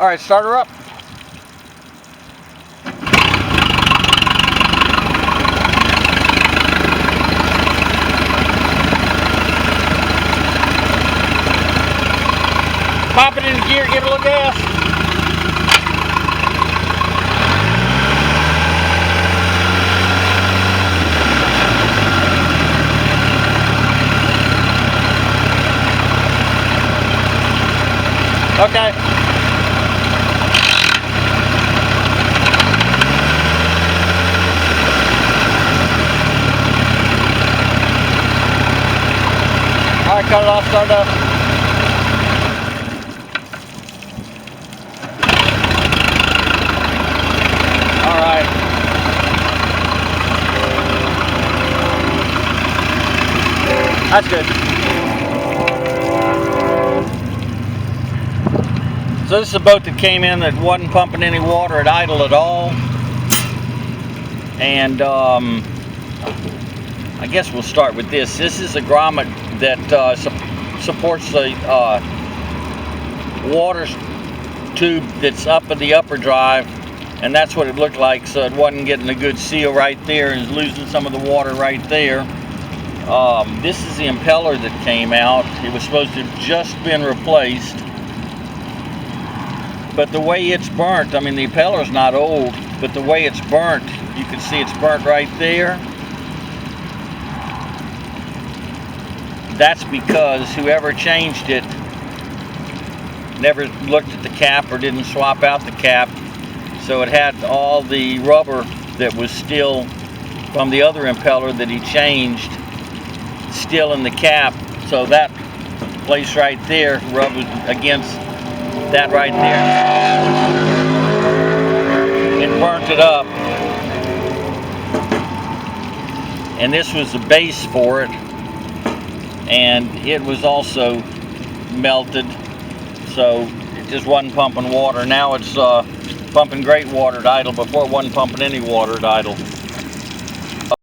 All right, start her up. Pop it in gear, give it a little gas. Okay. All right, cut it off, start it up. All right. That's good. So this is a boat that came in that wasn't pumping any water at idle at all. And I guess we'll start with this. This is a grommet that supports the water tube that's up in the upper drive, and that's what it looked like. So it wasn't getting a good seal right there and losing some of the water right there. This is the impeller that came out. It was supposed to have just been replaced, but the way it's burnt, I mean, the impeller's not old, but the way it's burnt, you can see it's burnt right there. That's because whoever changed it never looked at the cap or didn't swap out the cap. So it had all the rubber that was still from the other impeller that he changed still in the cap. So that place right there rubbed against that right there. It burnt it up. And this was the base for it. And it was also melted, so it just wasn't pumping water. Now it's pumping great water at idle. Before it wasn't pumping any water at idle.